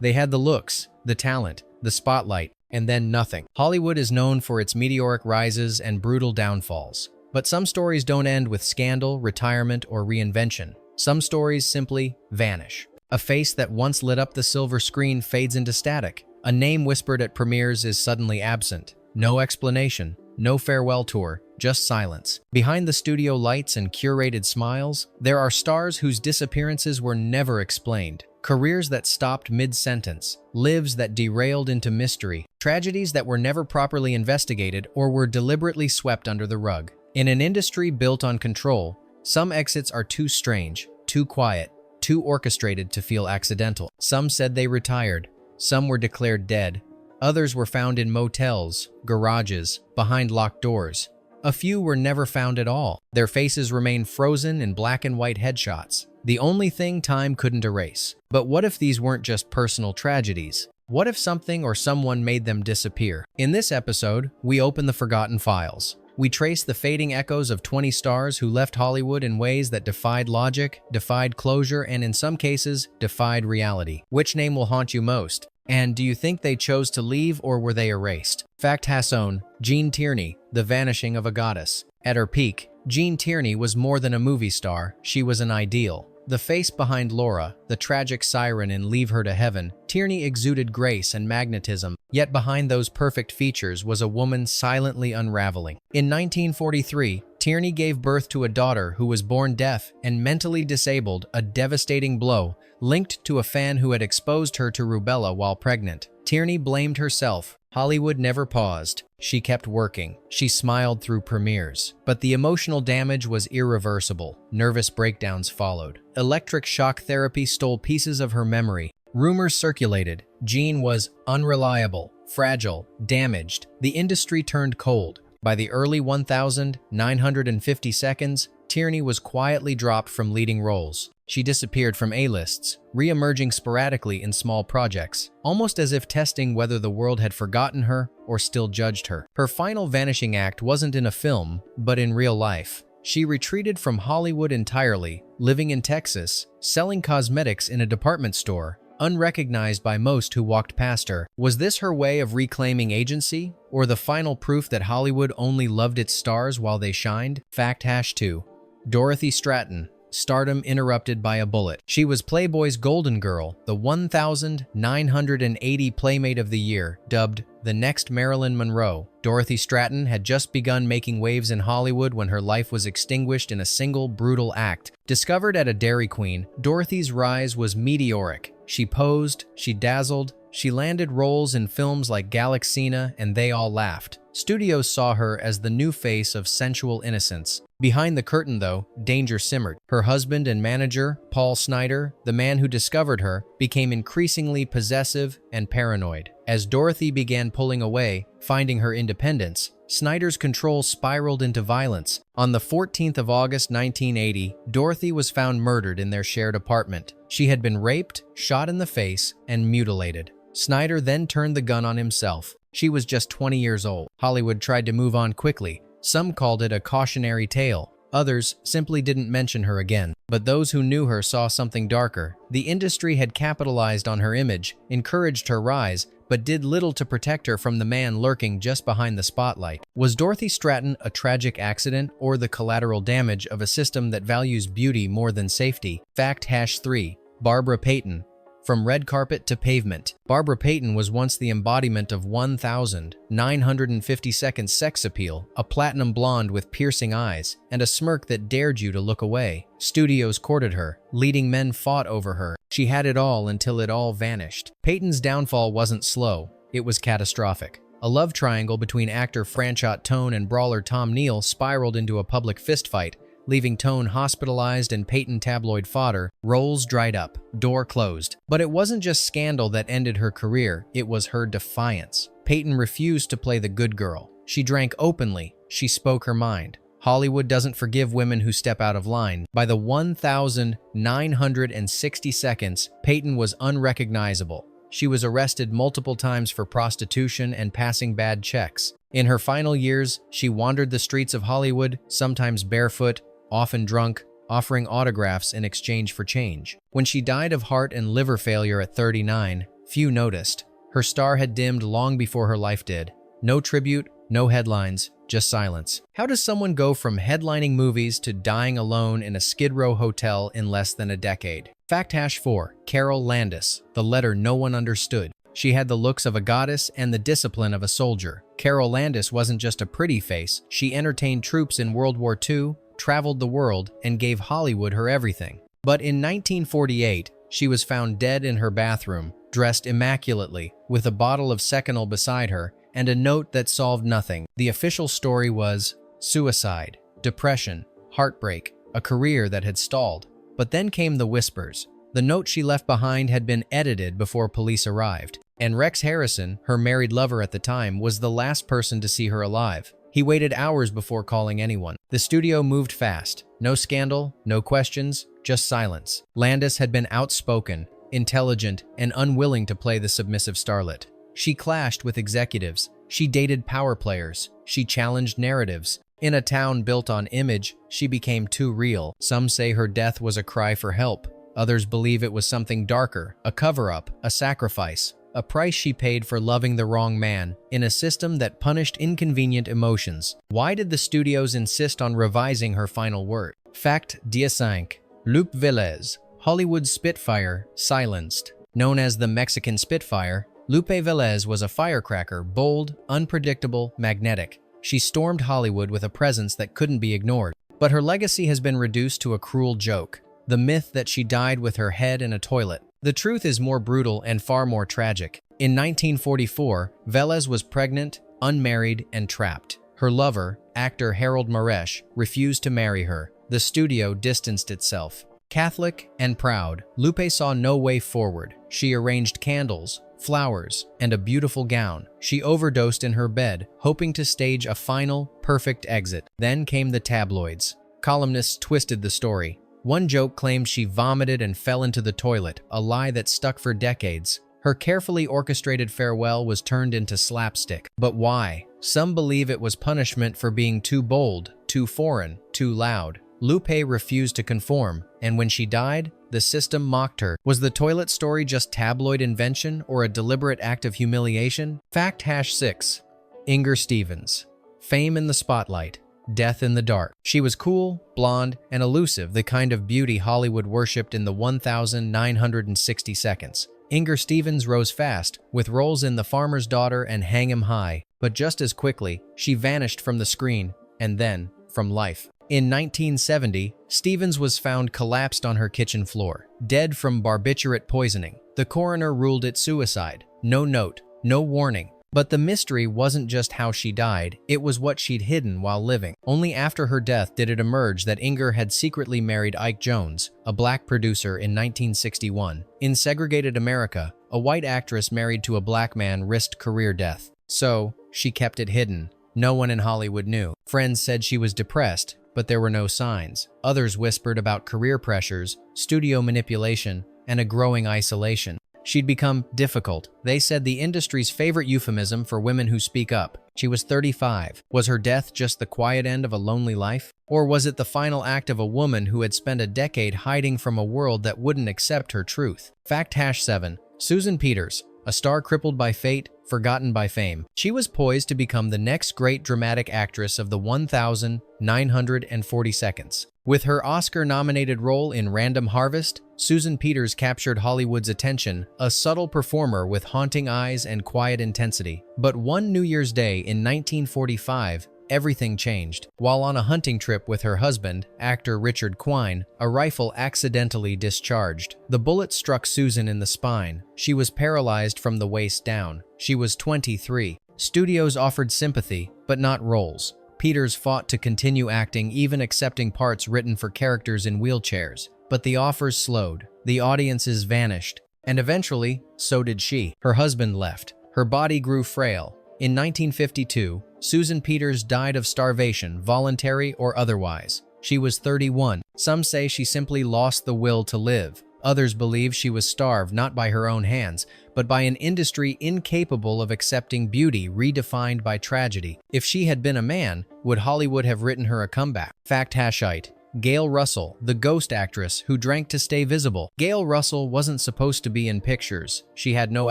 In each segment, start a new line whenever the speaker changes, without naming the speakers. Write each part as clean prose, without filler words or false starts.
They had the looks, the talent, the spotlight, and then nothing. Hollywood is known for its meteoric rises and brutal downfalls. But some stories don't end with scandal, retirement, or reinvention. Some stories simply vanish. A face that once lit up the silver screen fades into static. A name whispered at premieres is suddenly absent. No explanation, no farewell tour, just silence. Behind the studio lights and curated smiles, there are stars whose disappearances were never explained. Careers that stopped mid-sentence, lives that derailed into mystery, tragedies that were never properly investigated or were deliberately swept under the rug. In an industry built on control, some exits are too strange, too quiet, too orchestrated to feel accidental. Some said they retired, some were declared dead, others were found in motels, garages, behind locked doors. A few were never found at all. Their faces remain frozen in black and white headshots, the only thing time couldn't erase. But what if these weren't just personal tragedies? What if something or someone made them disappear? In this episode, we open the forgotten files. We trace the fading echoes of 20 stars who left Hollywood in ways that defied logic, defied closure, and in some cases, defied reality. Which name will haunt you most? And do you think they chose to leave or were they erased? Fact Hasson, Gene Tierney, The Vanishing of a Goddess. At her peak, Gene Tierney was more than a movie star, she was an ideal. The face behind Laura, the tragic siren in Leave Her to Heaven, Tierney exuded grace and magnetism, yet behind those perfect features was a woman silently unraveling. In 1943, Tierney gave birth to a daughter who was born deaf and mentally disabled, a devastating blow, linked to a fan who had exposed her to rubella while pregnant. Tierney blamed herself. Hollywood never paused. She kept working. She smiled through premieres. But the emotional damage was irreversible. Nervous breakdowns followed. Electric shock therapy stole pieces of her memory. Rumors circulated. Gene was unreliable, fragile, damaged. The industry turned cold. By the early 1950 seconds, Tierney was quietly dropped from leading roles. She disappeared from A-lists, re-emerging sporadically in small projects, almost as if testing whether the world had forgotten her or still judged her. Her final vanishing act wasn't in a film, but in real life. She retreated from Hollywood entirely, living in Texas, selling cosmetics in a department store, unrecognized by most who walked past her. Was this her way of reclaiming agency, or the final proof that Hollywood only loved its stars while they shined? Fact #2. Dorothy Stratton. Stardom interrupted by a bullet. She was Playboy's Golden Girl, the 1980 Playmate of the Year, dubbed the next Marilyn Monroe. Dorothy Stratton had just begun making waves in Hollywood when her life was extinguished in a single brutal act. Discovered at a Dairy Queen, Dorothy's rise was meteoric. She posed, she dazzled, she landed roles in films like Galaxina and They All Laughed. Studios saw her as the new face of sensual innocence. Behind the curtain, though, danger simmered. Her husband and manager, Paul Snider, the man who discovered her, became increasingly possessive and paranoid. As Dorothy began pulling away, finding her independence, Snider's control spiraled into violence. On the 14th of August 1980, Dorothy was found murdered in their shared apartment. She had been raped, shot in the face, and mutilated. Snider then turned the gun on himself. She was just 20 years old. Hollywood tried to move on quickly. Some called it a cautionary tale. Others simply didn't mention her again. But those who knew her saw something darker. The industry had capitalized on her image, encouraged her rise, but did little to protect her from the man lurking just behind the spotlight. Was Dorothy Stratton a tragic accident or the collateral damage of a system that values beauty more than safety? Fact #3. Barbara Payton. From red carpet to pavement, Barbara Payton was once the embodiment of 1950 sex appeal, a platinum blonde with piercing eyes, and a smirk that dared you to look away. Studios courted her, leading men fought over her. She had it all until it all vanished. Payton's downfall wasn't slow, it was catastrophic. A love triangle between actor Franchot Tone and brawler Tom Neal spiraled into a public fistfight, leaving Tone hospitalized and Payton tabloid fodder. Roles dried up, door closed. But it wasn't just scandal that ended her career, it was her defiance. Payton refused to play the good girl. She drank openly, she spoke her mind. Hollywood doesn't forgive women who step out of line. By the 1960 seconds, Payton was unrecognizable. She was arrested multiple times for prostitution and passing bad checks. In her final years, she wandered the streets of Hollywood, sometimes barefoot, often drunk, offering autographs in exchange for change. When she died of heart and liver failure at 39, few noticed. Her star had dimmed long before her life did. No tribute, no headlines, just silence. How does someone go from headlining movies to dying alone in a Skid Row hotel in less than a decade? Fact hash 4. Carol Landis, the letter no one understood. She had the looks of a goddess and the discipline of a soldier. Carol Landis wasn't just a pretty face, she entertained troops in World War II, traveled the world, and gave Hollywood her everything. But in 1948, she was found dead in her bathroom, dressed immaculately, with a bottle of Seconal beside her, and a note that solved nothing. The official story was suicide, depression, heartbreak, a career that had stalled. But then came the whispers. The note she left behind had been edited before police arrived, and Rex Harrison, her married lover at the time, was the last person to see her alive. He waited hours before calling anyone. The studio moved fast. No scandal, no questions, just silence. Landis had been outspoken, intelligent, and unwilling to play the submissive starlet. She clashed with executives. She dated power players. She challenged narratives. In a town built on image, she became too real. Some say her death was a cry for help. Others believe it was something darker, a cover-up, a sacrifice, a price she paid for loving the wrong man in a system that punished inconvenient emotions. Why did the studios insist on revising her final word? Fact 5. Lupe Velez, Hollywood's Spitfire, silenced. Known as the Mexican Spitfire, Lupe Velez was a firecracker, bold, unpredictable, magnetic. She stormed Hollywood with a presence that couldn't be ignored. But her legacy has been reduced to a cruel joke. The myth that she died with her head in a toilet. The truth is more brutal and far more tragic. In 1944, Velez was pregnant, unmarried, and trapped. Her lover, actor Harold Maresh, refused to marry her. The studio distanced itself. Catholic and proud, Lupe saw no way forward. She arranged candles, flowers, and a beautiful gown. She overdosed in her bed, hoping to stage a final, perfect exit. Then came the tabloids. Columnists twisted the story. One joke claimed she vomited and fell into the toilet, a lie that stuck for decades. Her carefully orchestrated farewell was turned into slapstick. But why? Some believe it was punishment for being too bold, too foreign, too loud. Lupe refused to conform, and when she died, the system mocked her. Was the toilet story just tabloid invention or a deliberate act of humiliation? Fact hash 6. Inger Stevens. Fame in the spotlight. Death in the dark. She was cool, blonde, and elusive, the kind of beauty Hollywood worshipped in the 1,960 seconds. Inger Stevens rose fast, with roles in The Farmer's Daughter and Hang 'Em High, but just as quickly, she vanished from the screen, and then, from life. In 1970, Stevens was found collapsed on her kitchen floor, dead from barbiturate poisoning. The coroner ruled it suicide. No note, no warning. But the mystery wasn't just how she died, it was what she'd hidden while living. Only after her death did it emerge that Inger had secretly married Ike Jones, a black producer, in 1961. In segregated America, a white actress married to a black man risked career death. So, she kept it hidden. No one in Hollywood knew. Friends said she was depressed, but there were no signs. Others whispered about career pressures, studio manipulation, and a growing isolation. She'd become difficult. They said the industry's favorite euphemism for women who speak up. She was 35. Was her death just the quiet end of a lonely life? Or was it the final act of a woman who had spent a decade hiding from a world that wouldn't accept her truth? Fact hash 7. Susan Peters, a star crippled by fate, forgotten by fame. She was poised to become the next great dramatic actress of the 1,940 seconds. With her Oscar-nominated role in Random Harvest, Susan Peters captured Hollywood's attention, a subtle performer with haunting eyes and quiet intensity. But one New Year's Day in 1945, everything changed. While on a hunting trip with her husband, actor Richard Quine, a rifle accidentally discharged. The bullet struck Susan in the spine. She was paralyzed from the waist down. She was 23. Studios offered sympathy, but not roles. Peters fought to continue acting, even accepting parts written for characters in wheelchairs. But the offers slowed, the audiences vanished, and eventually, so did she. Her husband left. Her body grew frail. In 1952, Susan Peters died of starvation, voluntary or otherwise. She was 31. Some say she simply lost the will to live. Others believe she was starved not by her own hands, but by an industry incapable of accepting beauty redefined by tragedy. If she had been a man, would Hollywood have written her a comeback? Fact hash 8. Gail Russell, the ghost actress who drank to stay visible. Gail Russell wasn't supposed to be in pictures. She had no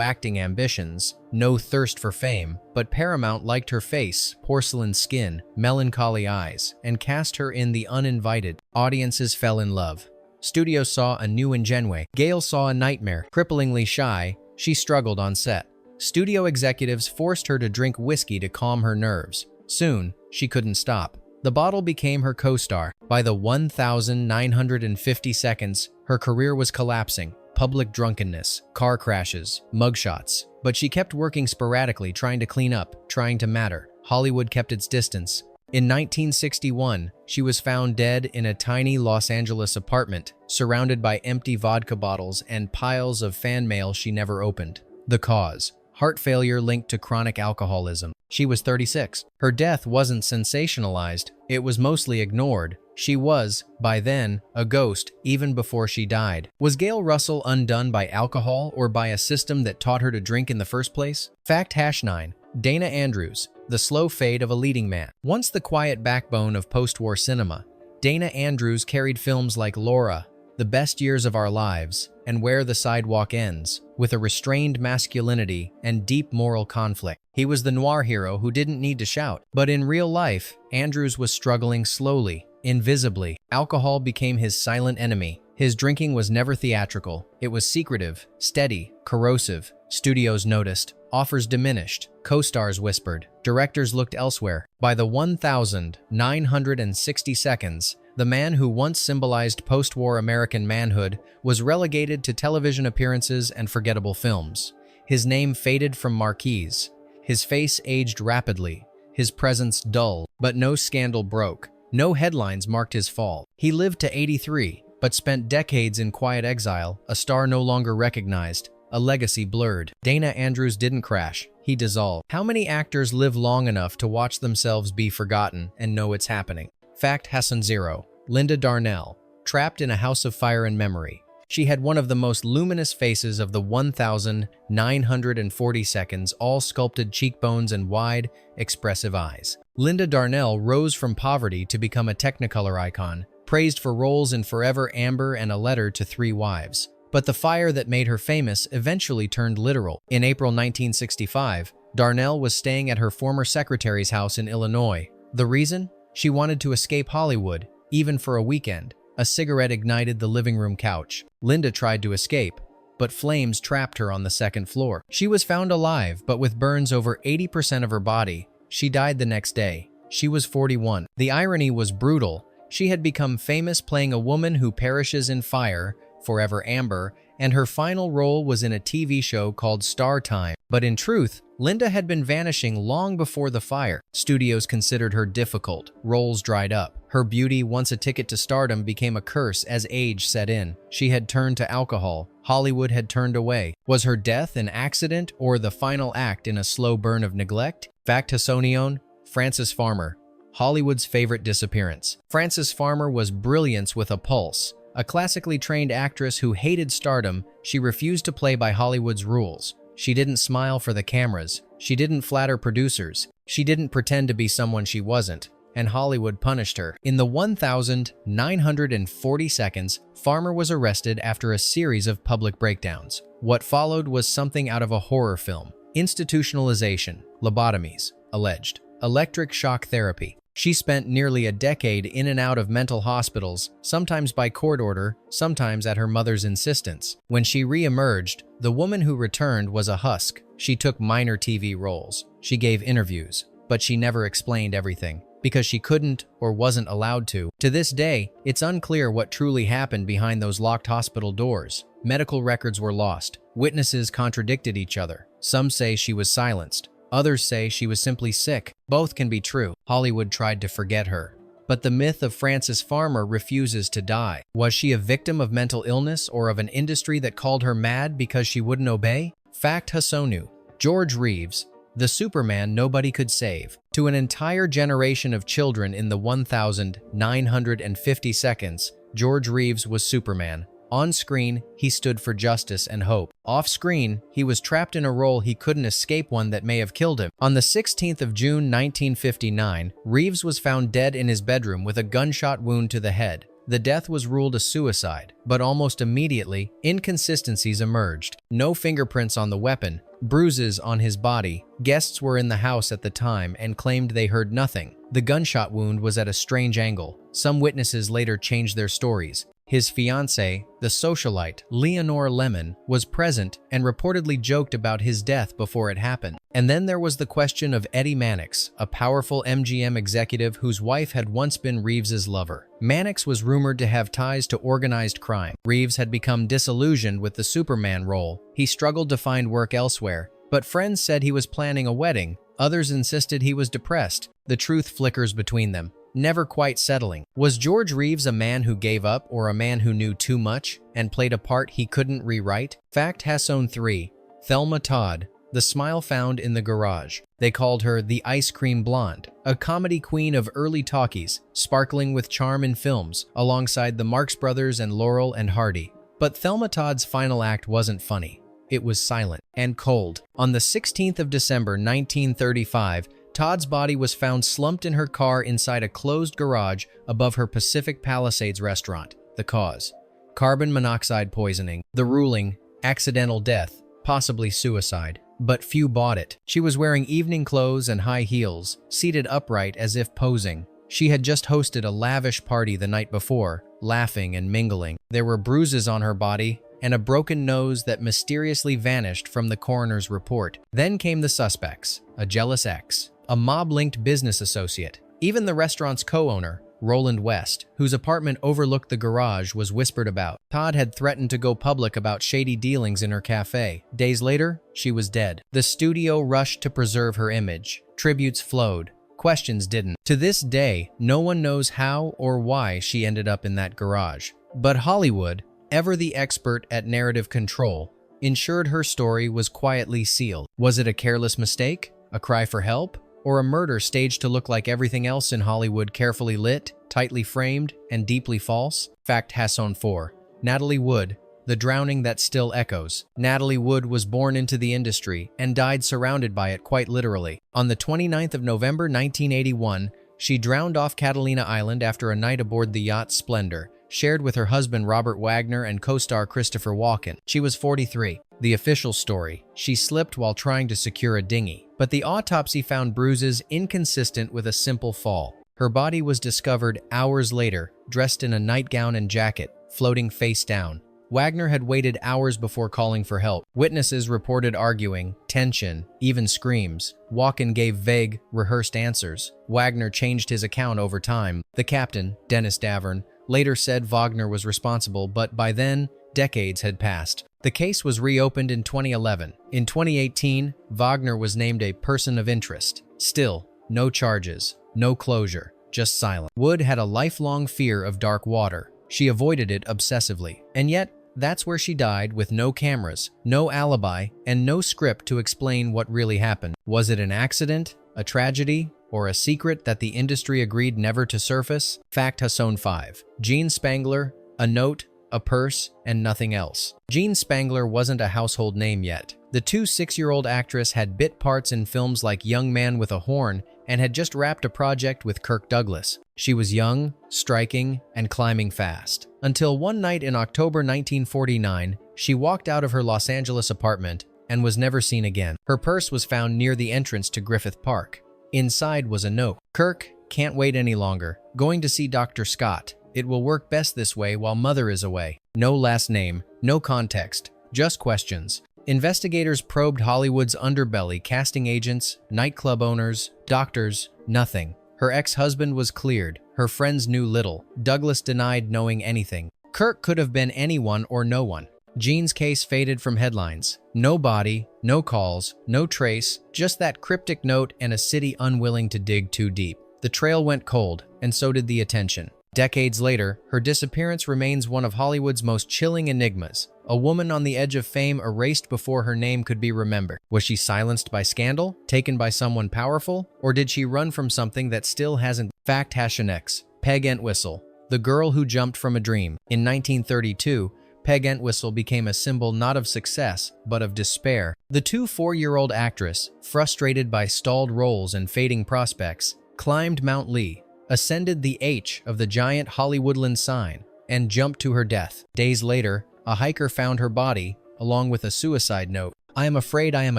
acting ambitions, no thirst for fame, but Paramount liked her face, porcelain skin, melancholy eyes, and cast her in The Uninvited. Audiences fell in love. Studios saw a new Ingenue. Gail saw a nightmare. Cripplingly shy, she struggled on set. Studio executives forced her to drink whiskey to calm her nerves. Soon, she couldn't stop. The bottle became her co-star. By the 1,950 seconds, her career was collapsing. Public drunkenness, car crashes, mugshots. But she kept working sporadically, trying to clean up, trying to matter. Hollywood kept its distance. In 1961, she was found dead in a tiny Los Angeles apartment, surrounded by empty vodka bottles and piles of fan mail she never opened. The cause: heart failure linked to chronic alcoholism. She was 36. Her death wasn't sensationalized. It was mostly ignored. She was, by then, a ghost even before she died. Was Gail Russell undone by alcohol or by a system that taught her to drink in the first place? Fact #9. Dana Andrews, the slow fade of a leading man. Once the quiet backbone of post-war cinema, Dana Andrews carried films like Laura, The Best Years of Our Lives, and Where the Sidewalk Ends, with a restrained masculinity and deep moral conflict. He was the noir hero who didn't need to shout. But in real life, Andrews was struggling slowly, invisibly. Alcohol became his silent enemy. His drinking was never theatrical. It was secretive, steady, corrosive. Studios noticed. Offers diminished. Co-stars whispered. Directors looked elsewhere. By the 1,960 seconds, the man who once symbolized post-war American manhood was relegated to television appearances and forgettable films. His name faded from marquees. His face aged rapidly. His presence dull. But no scandal broke. No headlines marked his fall. He lived to 83, but spent decades in quiet exile, a star no longer recognized, a legacy blurred. Dana Andrews didn't crash. He dissolved. How many actors live long enough to watch themselves be forgotten and know it's happening? Fact #0. Linda Darnell, trapped in a house of fire and memory. She had one of the most luminous faces of the 1,940 seconds, all sculpted cheekbones and wide, expressive eyes. Linda Darnell rose from poverty to become a Technicolor icon, praised for roles in Forever Amber and A Letter to Three Wives. But the fire that made her famous eventually turned literal. In April 1965, Darnell was staying at her former secretary's house in Illinois. The reason? She wanted to escape Hollywood, even for a weekend. A cigarette ignited the living room couch. Linda tried to escape, but flames trapped her on the second floor. She was found alive, but with burns over 80% of her body. She died the next day. She was 41. The irony was brutal. She had become famous playing a woman who perishes in fire, Forever Amber, and her final role was in a TV show called Star Time. But in truth, Linda had been vanishing long before the fire. Studios considered her difficult. Roles dried up. Her beauty, once a ticket to stardom, became a curse as age set in. She had turned to alcohol. Hollywood had turned away. Was her death an accident or the final act in a slow burn of neglect? Fact #9. Frances Farmer, Hollywood's favorite disappearance. Frances Farmer was brilliance with a pulse. A classically trained actress who hated stardom, she refused to play by Hollywood's rules. She didn't smile for the cameras. She didn't flatter producers. She didn't pretend to be someone she wasn't. And Hollywood punished her. In the 1,940 seconds, Farmer was arrested after a series of public breakdowns. What followed was something out of a horror film. Institutionalization, lobotomies, alleged, electric shock therapy. She spent nearly a decade in and out of mental hospitals, sometimes by court order, sometimes at her mother's insistence. When she re-emerged, the woman who returned was a husk. She took minor TV roles. She gave interviews, but she never explained everything, because she couldn't or wasn't allowed to. To this day, it's unclear what truly happened behind those locked hospital doors. Medical records were lost. Witnesses contradicted each other. Some say she was silenced. Others say she was simply sick. Both can be true. Hollywood tried to forget her. But the myth of Frances Farmer refuses to die. Was she a victim of mental illness or of an industry that called her mad because she wouldn't obey? Fact #2. George Reeves, the Superman nobody could save. To an entire generation of children in the 1,950 seconds, George Reeves was Superman. On screen, he stood for justice and hope. Off screen, he was trapped in a role he couldn't escape, one that may have killed him. On the 16th of June 1959, Reeves was found dead in his bedroom with a gunshot wound to the head. The death was ruled a suicide, but almost immediately, inconsistencies emerged. No fingerprints on the weapon, bruises on his body. Guests were in the house at the time and claimed they heard nothing. The gunshot wound was at a strange angle. Some witnesses later changed their stories. His fiancée, the socialite Leonore Lemon, was present and reportedly joked about his death before it happened. And then there was the question of Eddie Mannix, a powerful MGM executive whose wife had once been Reeves's lover. Mannix was rumored to have ties to organized crime. Reeves had become disillusioned with the Superman role. He struggled to find work elsewhere, but friends said he was planning a wedding. Others insisted he was depressed. The truth flickers between them, never quite settling. Was George Reeves a man who gave up or a man who knew too much and played a part he couldn't rewrite? Fact Hasson 3. Thelma Todd, the smile found in the garage. They called her the Ice Cream Blonde, a comedy queen of early talkies, sparkling with charm in films, alongside the Marx Brothers and Laurel and Hardy. But Thelma Todd's final act wasn't funny. It was silent and cold. On the 16th of December 1935, Todd's body was found slumped in her car inside a closed garage above her Pacific Palisades restaurant. The cause: carbon monoxide poisoning. The ruling: accidental death, possibly suicide. But few bought it. She was wearing evening clothes and high heels, seated upright as if posing. She had just hosted a lavish party the night before, laughing and mingling. There were bruises on her body and a broken nose that mysteriously vanished from the coroner's report. Then came the suspects: a jealous ex, a mob-linked business associate. Even the restaurant's co-owner, Roland West, whose apartment overlooked the garage, was whispered about. Todd had threatened to go public about shady dealings in her cafe. Days later, she was dead. The studio rushed to preserve her image. Tributes flowed. Questions didn't. To this day, no one knows how or why she ended up in that garage. But Hollywood, ever the expert at narrative control, ensured her story was quietly sealed. Was it a careless mistake? A cry for help? Or a murder staged to look like everything else in Hollywood, carefully lit, tightly framed, and deeply false? Fact Hasson 4. Natalie Wood, the drowning that still echoes. Natalie Wood was born into the industry and died surrounded by it, quite literally. On the 29th of November 1981, she drowned off Catalina Island after a night aboard the yacht Splendor, shared with her husband Robert Wagner and co-star Christopher Walken. She was 43. The official story: she slipped while trying to secure a dinghy, but the autopsy found bruises inconsistent with a simple fall. Her body was discovered hours later, dressed in a nightgown and jacket, floating face down. Wagner had waited hours before calling for help. Witnesses reported arguing, tension, even screams. Walken gave vague, rehearsed answers. Wagner changed his account over time. The captain, Dennis Davern, later said Wagner was responsible, but by then, decades had passed. The case was reopened in 2011. In 2018, Wagner was named a person of interest. Still, no charges, no closure, just silence. Wood had a lifelong fear of dark water. She avoided it obsessively. And yet, that's where she died, with no cameras, no alibi, and no script to explain what really happened. Was it an accident, a tragedy, or a secret that the industry agreed never to surface? Fact Hasson 5. Jean Spangler, a note, a purse, and nothing else. Jean Spangler wasn't a household name yet. The 26-year-old actress had bit parts in films like Young Man with a Horn and had just wrapped a project with Kirk Douglas. She was young, striking, and climbing fast. Until one night in October 1949, she walked out of her Los Angeles apartment and was never seen again. Her purse was found near the entrance to Griffith Park. Inside was a note: "Kirk, can't wait any longer. Going to see Dr. Scott. It will work best this way while Mother is away." No last name, no context, just questions. Investigators probed Hollywood's underbelly: casting agents, nightclub owners, doctors, nothing. Her ex-husband was cleared. Her friends knew little. Douglas denied knowing anything. Kirk could have been anyone or no one. Jean's case faded from headlines. No body, no calls, no trace, just that cryptic note and a city unwilling to dig too deep. The trail went cold, and so did the attention. Decades later, her disappearance remains one of Hollywood's most chilling enigmas. A woman on the edge of fame, erased before her name could be remembered. Was she silenced by scandal, taken by someone powerful, or did she run from something that still hasn't? Fact Hasson X. Peg Entwistle, the girl who jumped from a dream. In 1932, Peg Entwistle became a symbol not of success, but of despair. The 24-year-old actress, frustrated by stalled roles and fading prospects, climbed Mount Lee, ascended the H of the giant Hollywoodland sign, and jumped to her death. Days later, a hiker found her body, along with a suicide note. "I am afraid I am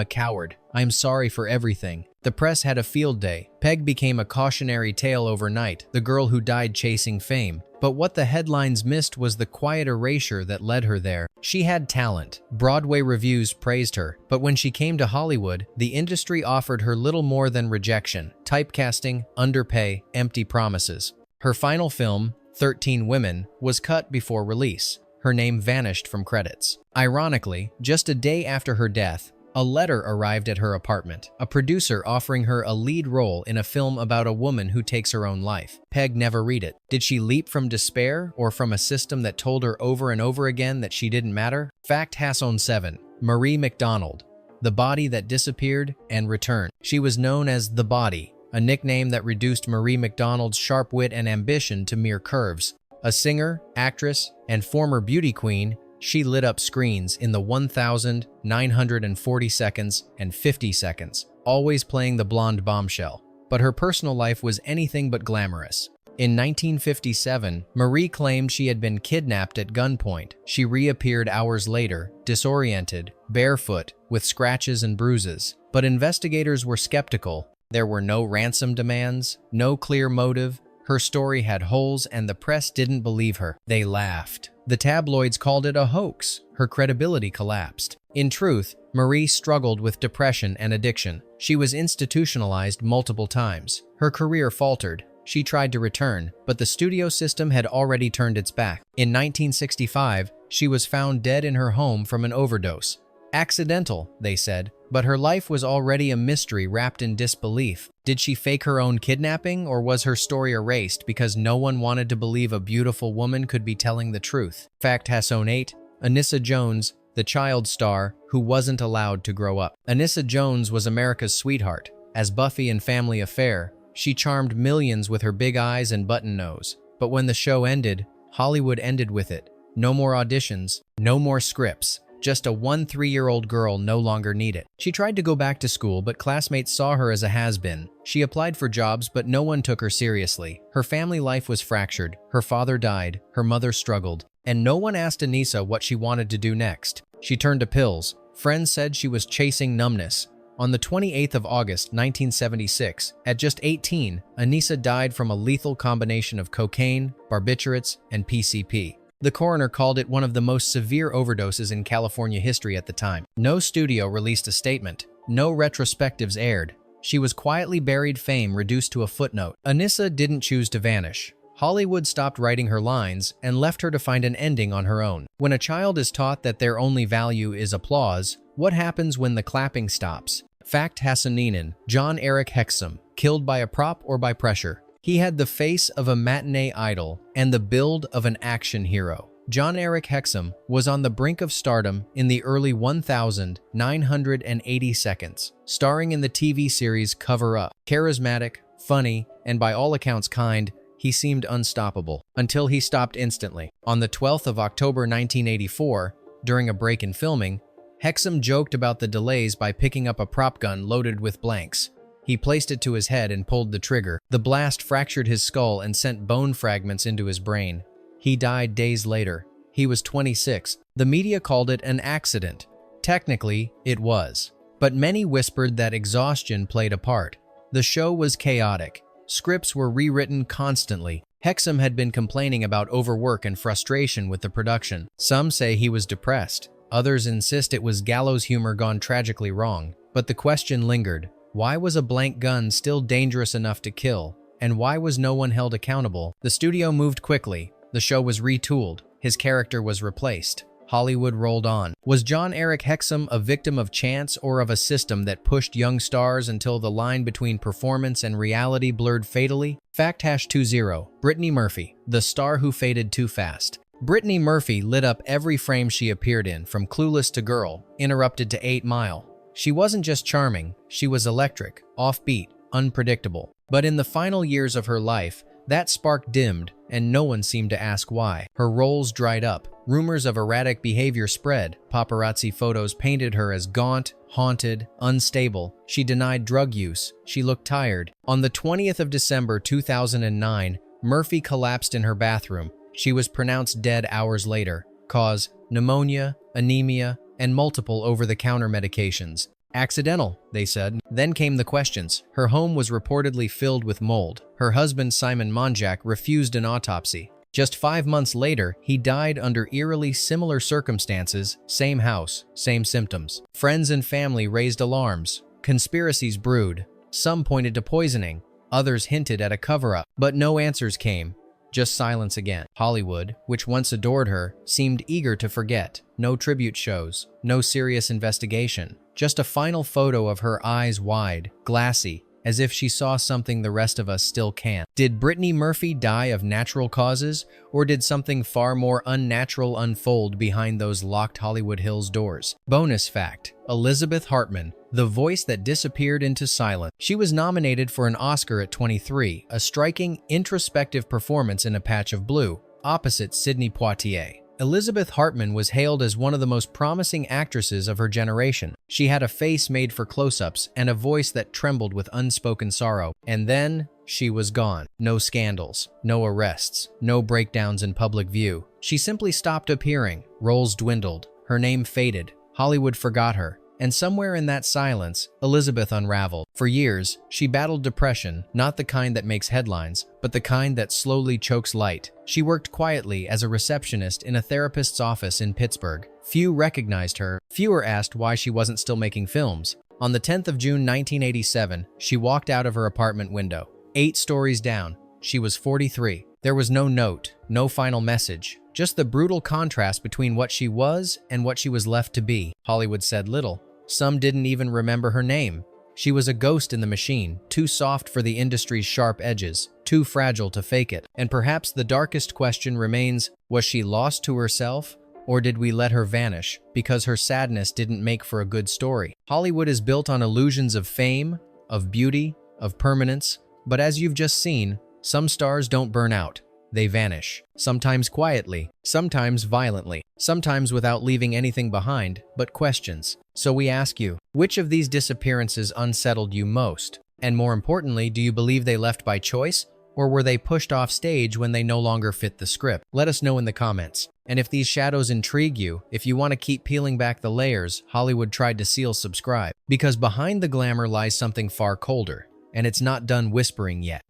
a coward. I am sorry for everything." The press had a field day. Peg became a cautionary tale overnight, the girl who died chasing fame. But what the headlines missed was the quiet erasure that led her there. She had talent. Broadway reviews praised her. But when she came to Hollywood, the industry offered her little more than rejection, typecasting, underpay, empty promises. Her final film, 13 Women, was cut before release. Her name vanished from credits. Ironically, just a day after her death, a letter arrived at her apartment, a producer offering her a lead role in a film about a woman who takes her own life. Peg never read it. Did she leap from despair or from a system that told her over and over again that she didn't matter? Fact Hasson 7. Marie McDonald. The body that disappeared and returned. She was known as The Body, a nickname that reduced Marie McDonald's sharp wit and ambition to mere curves. A singer, actress, and former beauty queen, she lit up screens in the 1,940 seconds and 50 seconds, always playing the blonde bombshell. But her personal life was anything but glamorous. In 1957, Marie claimed she had been kidnapped at gunpoint. She reappeared hours later, disoriented, barefoot, with scratches and bruises. But investigators were skeptical. There were no ransom demands, no clear motive. Her story had holes and the press didn't believe her. They laughed. The tabloids called it a hoax. Her credibility collapsed. In truth, Marie struggled with depression and addiction. She was institutionalized multiple times. Her career faltered. She tried to return, but the studio system had already turned its back. In 1965, she was found dead in her home from an overdose. Accidental, they said, but her life was already a mystery wrapped in disbelief. Did she fake her own kidnapping, or was her story erased because no one wanted to believe a beautiful woman could be telling the truth? Fact Hasson 8. Anissa Jones, the child star who wasn't allowed to grow up. Anissa Jones was America's sweetheart. As Buffy in Family Affair, she charmed millions with her big eyes and button nose. But when the show ended, Hollywood ended with it. No more auditions, no more scripts. Just a 3-year-old girl no longer needed. She tried to go back to school, but classmates saw her as a has-been. She applied for jobs, but no one took her seriously. Her family life was fractured. Her father died, her mother struggled, and no one asked Anissa what she wanted to do next. She turned to pills. Friends said she was chasing numbness. On the 28th of August, 1976, at just 18, Anissa died from a lethal combination of cocaine, barbiturates, and PCP. The coroner called it one of the most severe overdoses in California history at the time. No studio released a statement. No retrospectives aired. She was quietly buried, fame reduced to a footnote. Anissa didn't choose to vanish. Hollywood stopped writing her lines and left her to find an ending on her own. When a child is taught that their only value is applause, what happens when the clapping stops? Fact Hassoninen. John Eric Hexum, killed by a prop or by pressure. He had the face of a matinee idol and the build of an action hero. John Eric Hexum was on the brink of stardom in the early 1,980 seconds, starring in the TV series Cover Up. Charismatic, funny, and by all accounts kind, he seemed unstoppable, until he stopped instantly. On the 12th of October 1984, during a break in filming, Hexum joked about the delays by picking up a prop gun loaded with blanks. He placed it to his head and pulled the trigger. The blast fractured his skull and sent bone fragments into his brain. He died days later. He was 26. The media called it an accident. Technically, it was. But many whispered that exhaustion played a part. The show was chaotic. Scripts were rewritten constantly. Hexum had been complaining about overwork and frustration with the production. Some say he was depressed. Others insist it was gallows humor gone tragically wrong. But the question lingered. Why was a blank gun still dangerous enough to kill? And why was no one held accountable? The studio moved quickly. The show was retooled. His character was replaced. Hollywood rolled on. Was John Eric Hexum a victim of chance or of a system that pushed young stars until the line between performance and reality blurred fatally? Fact #20. Brittany Murphy, the star who faded too fast. Brittany Murphy lit up every frame she appeared in, from Clueless to Girl, Interrupted to 8 Mile. She wasn't just charming, she was electric, offbeat, unpredictable. But in the final years of her life, That spark dimmed, and no one seemed to ask why. Her roles dried up. Rumors of erratic behavior spread. Paparazzi photos painted her as gaunt, haunted, unstable. She denied drug use. She looked tired. On the 20th of December 2009, Murphy collapsed in her bathroom. She was pronounced dead hours later. Cause: pneumonia, anemia, and multiple over-the-counter medications. Accidental, they said. Then came the questions. Her home was reportedly filled with mold. Her husband, Simon Monjack, refused an autopsy. Just 5 months later, he died under eerily similar circumstances, same house, same symptoms. Friends and family raised alarms. Conspiracies brewed. Some pointed to poisoning. Others hinted at a cover-up. But no answers came. Just silence again. Hollywood, which once adored her, seemed eager to forget. No tribute shows. No serious investigation. Just a final photo of her eyes wide, glassy, as if she saw something the rest of us still can't. Did Brittany Murphy die of natural causes, or did something far more unnatural unfold behind those locked Hollywood Hills doors? Bonus fact: Elizabeth Hartman, the voice that disappeared into silence. She was nominated for an Oscar at 23, a striking, introspective performance in A Patch of Blue, opposite Sidney Poitier. Elizabeth Hartman was hailed as one of the most promising actresses of her generation. She had a face made for close-ups and a voice that trembled with unspoken sorrow. And then, she was gone. No scandals, no arrests, no breakdowns in public view. She simply stopped appearing. Roles dwindled. Her name faded. Hollywood forgot her. And somewhere in that silence, Elizabeth unraveled. For years, she battled depression, not the kind that makes headlines, but the kind that slowly chokes light. She worked quietly as a receptionist in a therapist's office in Pittsburgh. Few recognized her. Fewer asked why she wasn't still making films. On the 10th of June 1987, she walked out of her apartment window. 8 stories down, she was 43. There was no note, no final message. Just the brutal contrast between what she was and what she was left to be. Hollywood said little. Some didn't even remember her name. She was a ghost in the machine, too soft for the industry's sharp edges, too fragile to fake it. And perhaps the darkest question remains, was she lost to herself? Or did we let her vanish because her sadness didn't make for a good story? Hollywood is built on illusions of fame, of beauty, of permanence. But as you've just seen, some stars don't burn out. They vanish, sometimes quietly, sometimes violently, sometimes without leaving anything behind but questions. So we ask you, which of these disappearances unsettled you most? And more importantly, do you believe they left by choice, or were they pushed off stage when they no longer fit the script? Let us know in the comments. And if these shadows intrigue you, if you want to keep peeling back the layers, Hollywood tried to seal subscribe. Because behind the glamour lies something far colder, and it's not done whispering yet.